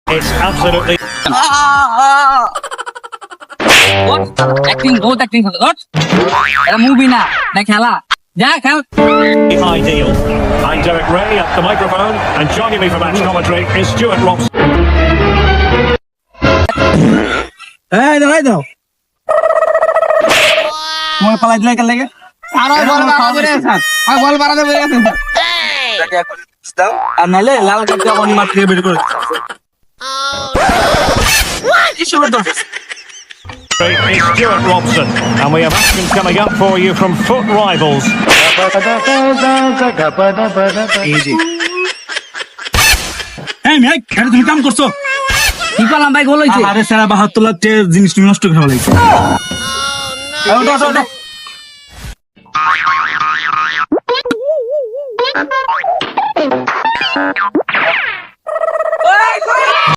It's absolutely acting বহুত acting হলো dot এটা মুভি না না খেলা যা খেল ideal. I'm Derek Ray at the microphone, and joining me for match commentary is Stuart Robson. এই দাও তোমার পালাই দিলে কেন লাগে আর বল বাড়াতে বলে আছেন আর বল বাড়াতে বলে আছেন আর নালে লাল কার্ড অন মার থেকে বের করে Is Stuart Robson, and we have action coming up for you from foot rivals. এই মেয়ে এটা তুমি কাম করছো কি করলাম ভাই গোল হইছে আরে সারা 72 লাখ টাকার জিনিস তুমি নষ্ট করে ফেলাইছো ওটা